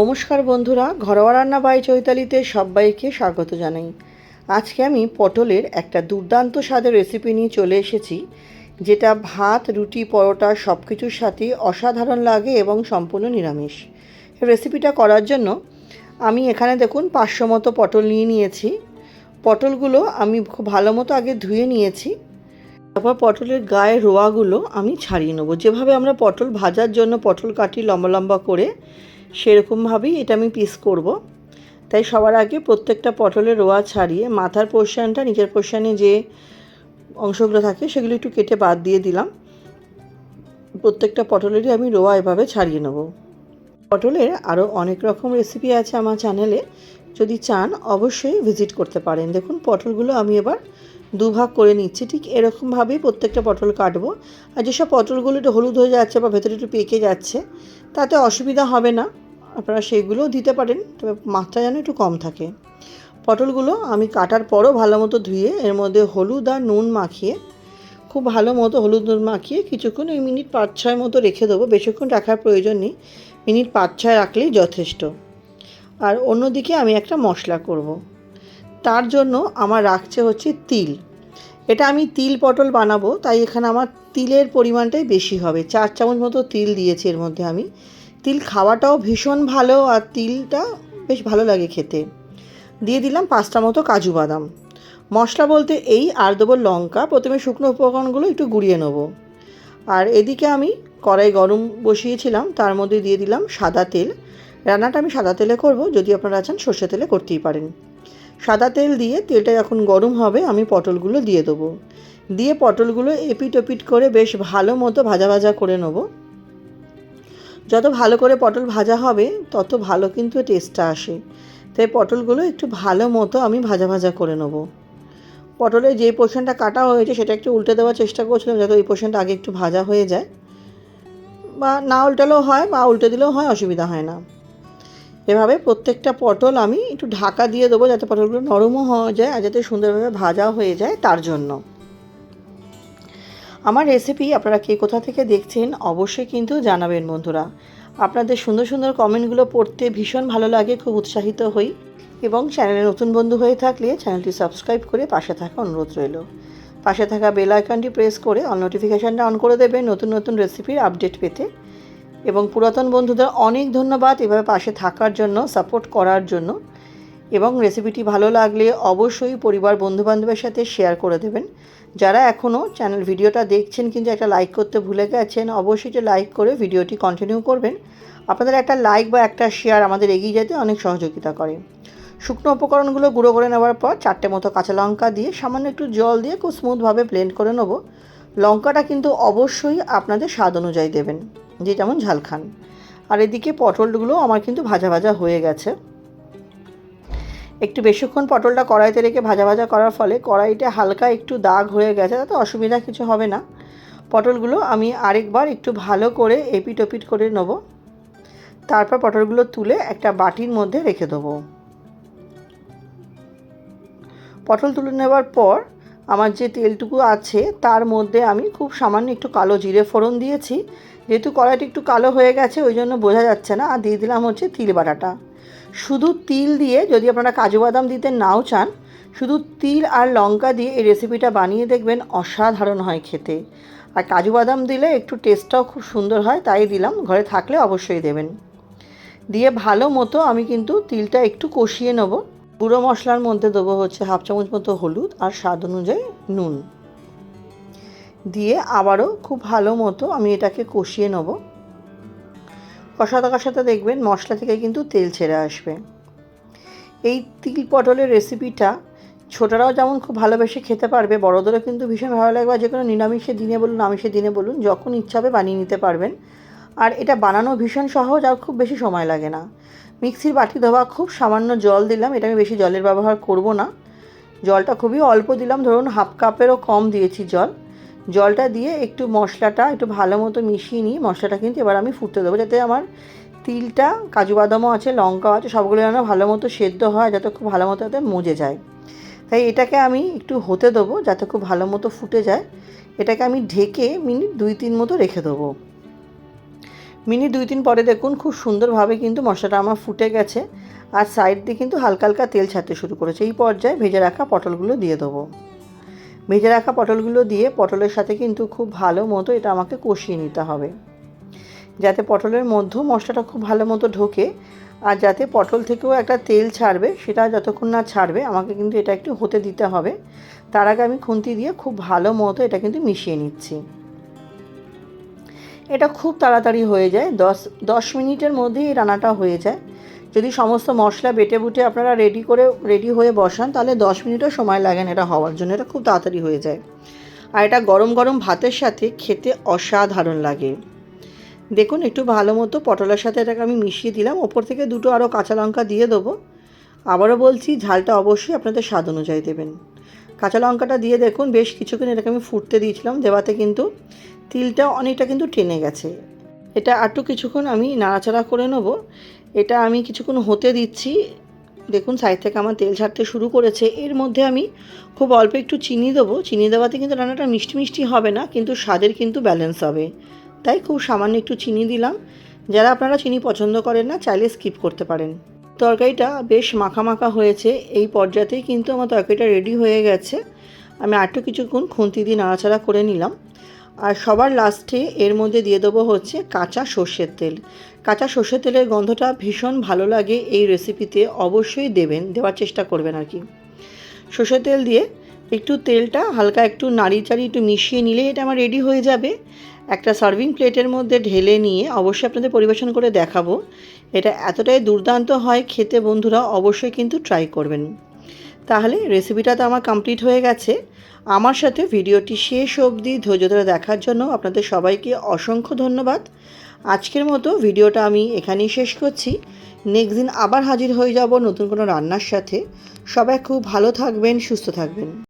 নমস্কার বন্ধুরা, ঘরোয়া রান্না বাই চৈতালিতে সবাইকে স্বাগত জানাই। আজকে আমি পটলের একটা দুর্দান্ত স্বাদের রেসিপি নিয়ে চলে এসেছি, যেটা ভাত, রুটি, পরোটা সব কিছুর সাথে অসাধারণ লাগে এবং সম্পূর্ণ নিরামিষ। রেসিপিটা করার জন্য আমি এখানে দেখুন 500 মতো পটল নিয়েছি। পটলগুলো আমি খুব ভালো মতো আগে ধুয়ে নিয়েছি। তারপর পটলের গায়ে রোয়াগুলো আমি ছাড়িয়ে নেবো। যেভাবে আমরা পটল ভাজার জন্য পটল কাটি লম্বা লম্বা করে, সেরকমভাবেই এটা আমি পিস করব। তাই সবার আগে প্রত্যেকটা পটলের রোয়া ছাড়িয়ে মাথার পোর্শনটা, নিচের পোর্শনে যে অংশগুলো থাকে সেগুলো একটু কেটে বাদ দিয়ে দিলাম। প্রত্যেকটা পটলেরই আমি রোয়া এভাবে ছাড়িয়ে নেব। পটলের আরও অনেক রকম রেসিপি আছে আমার চ্যানেলে, যদি চান অবশ্যই ভিজিট করতে পারেন। দেখুন পটলগুলো আমি এবার দুভাগ করে নিচ্ছি। ঠিক এরকমভাবেই প্রত্যেকটা পটল কাটবো। আর যেসব পটলগুলো একটু হলুদ হয়ে যাচ্ছে বা ভেতরে একটু পেকে যাচ্ছে, তাতে অসুবিধা হবে না, আপনারা সেইগুলোও দিতে পারেন, তবে মাত্রা যেন একটু কম থাকে। পটলগুলো আমি কাটার পরও ভালো মতো ধুয়ে এর মধ্যে হলুদ আর নুন মাখিয়ে, খুব ভালো মতো হলুদ নুন মাখিয়ে কিছুক্ষণ এই মিনিট 5-6 মতো রেখে দেবো। বেশিক্ষণ রাখার প্রয়োজন নেই, মিনিট 5-6 রাখলেই যথেষ্ট। আর অন্যদিকে আমি একটা মশলা করব। তার জন্য আমার রাখছে হচ্ছে তিল। এটা আমি তিল পটল বানাবো, তাই এখানে আমার তিলের পরিমাণটাই বেশি হবে। 4 চামচ মতো তিল দিয়েছি এর মধ্যে আমি। তিল খাওয়াটাও ভীষণ ভালো, আর তিলটা বেশ ভালো লাগে খেতে। দিয়ে দিলাম 5টা মতো কাজু বাদাম। মশলা বলতে এই, আর দেবো লঙ্কা। প্রথমে শুকনো উপকরণগুলো একটু গুঁড়িয়ে নেব। আর এদিকে আমি কড়াই গরম বসিয়েছিলাম, তার মধ্যে দিয়ে দিলাম সাদা তেল। রান্নাটা আমি সাদা তেলে করব, যদি আপনারা চান সর্ষে তেলে করতেই পারেন। সাদা তেল দিয়ে তেলটা যখন গরম হবে আমি পটলগুলো দিয়ে দেবো। দিয়ে পটলগুলো এপিট ওপিট করে বেশ ভালো মতো ভাজা ভাজা করে নেব। যত ভালো করে পটল ভাজা হবে তত ভালো কিন্তু টেস্টটা আসে। তাই পটলগুলো একটু ভালো মতো আমি ভাজা ভাজা করে নেব। পটলের যে পোর্শনটা কাটা হয়েছে সেটা একটু উল্টে দেওয়ার চেষ্টা করছিলাম, যাতে ওই পোর্শনটা আগে একটু ভাজা হয়ে যায়, বা না উল্টালেও হয় বা উল্টে দিলেও হয়, অসুবিধা হয় না। এভাবে প্রত্যেকটা পটল আমি একটু ঢাকা দিয়ে দেবো, যাতে পটলগুলো নরমও হয়ে যায় আর যাতে সুন্দরভাবে ভাজা হয়ে যায়, তার জন্য। আমার রেসিপি আপনারা কে কোথা থেকে দেখছেন অবশ্যই কিন্তু জানাবেন বন্ধুরা। আপনাদের সুন্দর সুন্দর কমেন্টগুলো পড়তে ভীষণ ভালো লাগে, খুব উৎসাহিত হই। এবং চ্যানেলে নতুন বন্ধু হয়ে থাকলে চ্যানেলটি সাবস্ক্রাইব করে পাশে থাকা অনুরোধ রইল। পাশে থাকা বেল আইকনটি প্রেস করে অল নোটিফিকেশানটা অন করে দেবেন নতুন নতুন রেসিপির আপডেট পেতে। এবং পুরাতন বন্ধুদের অনেক ধন্যবাদ এভাবে পাশে থাকার জন্য, সাপোর্ট করার জন্য। এবং রেসিপিটি ভালো লাগলে অবশ্যই পরিবার বন্ধুবান্ধবের সাথে শেয়ার করে দেবেন। যারা এখনও চ্যানেল ভিডিওটা দেখছেন কিন্তু একটা লাইক করতে ভুলে গেছেন, অবশ্যই যে লাইক করে ভিডিওটি কন্টিনিউ করবেন। আপনাদের একটা লাইক বা একটা শেয়ার আমাদের এগিয়ে যেতে অনেক সহযোগিতা করে। শুকনো উপকরণগুলো গুঁড়ো করে নেওয়ার পর 4টে মতো কাঁচা লঙ্কা দিয়ে সামান্য একটু জল দিয়ে খুব স্মুথভাবে ব্লেন্ড করে নেব। লঙ্কাটা কিন্তু অবশ্যই আপনাদের স্বাদ অনুযায়ী দেবেন, যে যেমন ঝাল খান। আর এদিকে পটলগুলো আমার কিন্তু ভাজা ভাজা হয়ে গেছে। একটু বেশিক্ষণ পটলটা কড়াইতে রেখে ভাজা ভাজা করার ফলে কড়াইতে হালকা একটু দাগ হয়ে গেছে, তাতে অসুবিধা কিছু হবে না। পটলগুলো আমি আরেকবার একটু ভালো করে এপিট ওপিট করে নেব। তারপর পটলগুলো তুলে একটা বাটির মধ্যে রেখে দেবো। পটল তুলে নেওয়ার পর আমার যে তেলটুকু আছে তার মধ্যে আমি খুব সামান্য একটু কালো জিরে ফোড়ন দিয়েছি। যেহেতু কড়াইটা একটু কালো হয়ে গেছে ওই জন্য বোঝা যাচ্ছে না। আর দিয়ে দিলাম হচ্ছে তিল বাটাটা। শুধু তিল দিয়ে, যদি আপনারা কাজু বাদাম দিতে নাও চান, শুধু তিল আর লঙ্কা দিয়ে এই রেসিপিটা বানিয়ে দেখবেন, অসাধারণ হয় খেতে। আর কাজু বাদাম দিলে একটু টেস্টটাও খুব সুন্দর হয়, তাই দিলাম। ঘরে থাকলে অবশ্যই দেবেন। দিয়ে ভালো মতো আমি কিন্তু তিলটা একটু কষিয়ে নেব। গুঁড়ো মশলার মধ্যে দেবো হচ্ছে 1/2 চামচ মতো হলুদ আর স্বাদ অনুযায়ী নুন দিয়ে আবারও খুব ভালো মতো আমি এটাকে কষিয়ে নেব। কষাতে কষাতে দেখবেন মশলা থেকে কিন্তু তেল ছেড়ে আসবে। এই তিল পটলের রেসিপিটা ছোটরাও যেমন খুব ভালোবেসে খেতে পারবে, বড়দেরও কিন্তু ভীষণ ভালো লাগবে। যে কোনো নিরামিষের দিনে বলুন, আমিষের দিনে বলুন, যখন ইচ্ছা হবে বানিয়ে নিতে পারবেন। আর এটা বানানো ভীষণ সহজ, আর খুব বেশি সময় লাগে না। মিক্সির বাটি ধোয়া, খুব সামান্য জল দিলাম। এটা আমি বেশি জলের ব্যবহার করব না, জলটা খুবই অল্প দিলাম, ধরুন 1/2 কাপেরও কম দিয়েছি জল। জলটা দিয়ে একটু মশলাটা একটু ভালো মতো মিশিয়ে নিই। মশলাটা কিন্তু এবার আমি ফুটতে দেবো, যাতে আমার তিলটা, কাজু বাদামও আছে, লঙ্কাও আছে, সবগুলো যেন ভালো মতো সেদ্ধ হয়, যাতে খুব ভালো মতো যাতে মজে যায়। তাই এটাকে আমি একটু হতে দেবো, যাতে খুব ভালো মতো ফুটে যায়। এটাকে আমি ঢেকে মিনিট 2-3 মতো রেখে দেবো। মিনিট 2-3 পরে দেখুন খুব সুন্দরভাবে কিন্তু মশলাটা আমার ফুটে গেছে, আর সাইড দিয়ে কিন্তু হালকা হালকা তেল ছাড়তে শুরু করেছে। এই পর্যায়ে ভেজে রাখা পটলগুলো দিয়ে দেবো। ভেজে রাখা পটলগুলো দিয়ে পটলের সাথে কিন্তু খুব ভালো মতো এটা আমাকে কষিয়ে নিতে হবে, যাতে পটলের মধ্যেও মশলাটা খুব ভালো মতো ঢোকে, আর যাতে পটল থেকেও একটা তেল ছাড়বে, সেটা যতক্ষণ না ছাড়বে আমাকে কিন্তু এটা একটু হতে দিতে হবে। তার আগে আমি খুন্তি দিয়ে খুব ভালো মতো এটা কিন্তু মিশিয়ে নিচ্ছি। এটা খুব তাড়াতাড়ি হয়ে যায়, 10 মিনিটের মধ্যেই এই রান্নাটা হয়ে যায়। যদি সমস্ত মশলা বেটে বুটে আপনারা রেডি হয়ে বসান, তাহলে 10 মিনিটও সময় লাগে না এটা হওয়ার জন্য। এটা খুব তাড়াতাড়ি হয়ে যায়, আর এটা গরম গরম ভাতের সাথে খেতে অসাধারণ লাগে। দেখুন একটু ভালো মতো পটলের সাথে এটাকে আমি মিশিয়ে দিলাম। ওপর থেকে 2টো আরও কাঁচা লঙ্কা দিয়ে দেবো। আবারও বলছি, ঝালটা অবশ্যই আপনাদের স্বাদ অনুযায়ী দেবেন। কাঁচা লঙ্কাটা দিয়ে দেখুন বেশ কিছুক্ষণ এটাকে আমি ফুটতে দিয়েছিলাম, দেওয়াতে কিন্তু তিলটা অনেকটা কিন্তু টেনে গেছে। এটা আরটু কিছুক্ষণ আমি নাড়াচাড়া করে নেব। এটা আমি কিছুক্ষণ হতে দিচ্ছি। দেখুন সাইড থেকে আমার তেল ছাড়তে শুরু করেছে। এর মধ্যে আমি খুব অল্প একটু চিনি দেবো। চিনি দেওয়াতে কিন্তু রান্নাটা মিষ্টি মিষ্টি হবে না, কিন্তু স্বাদের কিন্তু ব্যালেন্স হবে, তাই খুব সামান্য একটু চিনি দিলাম। যারা আপনারা চিনি পছন্দ করেন না, চাইলে স্কিপ করতে পারেন। তরকারিটা বেশ মাখা মাখা হয়েছে। এই পর্যায়েই কিন্তু আমার তরকারিটা রেডি হয়ে গেছে। আমি আরটু কিছুক্ষণ খুন্তি দিয়ে নাড়াচাড়া করে নিলাম। আর সবার লাস্টে এর মধ্যে দিয়ে দেবো হচ্ছে কাঁচা সর্ষের তেল। কাঁচা সর্ষের তেলের গন্ধটা ভীষণ ভালো লাগে এই রেসিপিতে, অবশ্যই দেওয়ার চেষ্টা করবেন আর কি। সর্ষের তেল দিয়ে একটু তেলটা হালকা একটু নাড়িচাড়ি একটু মিশিয়ে নিলে এটা আমার রেডি হয়ে যাবে। একটা সার্ভিং প্লেটের মধ্যে ঢেলে নিয়ে অবশ্যই আপনাদের পরিবেশন করে দেখাবো। এটা এতটাই দুর্দান্ত হয় খেতে, বন্ধুরা অবশ্যই কিন্তু ট্রাই করবেন। তাহলে রেসিপিটা তো আমার কমপ্লিট হয়ে গেছে। আমার সাথে ভিডিওটি শেষ অবধি ধৈর্য ধরে দেখার জন্য আপনাদের সবাইকে অসংখ্য ধন্যবাদ। আজকের মতো ভিডিওটা আমি এখানেই শেষ করছি। নেক্সট দিন আবার হাজির হয়ে যাব নতুন কোনো রান্নার সাথে। সবাই খুব ভালো থাকবেন, সুস্থ থাকবেন।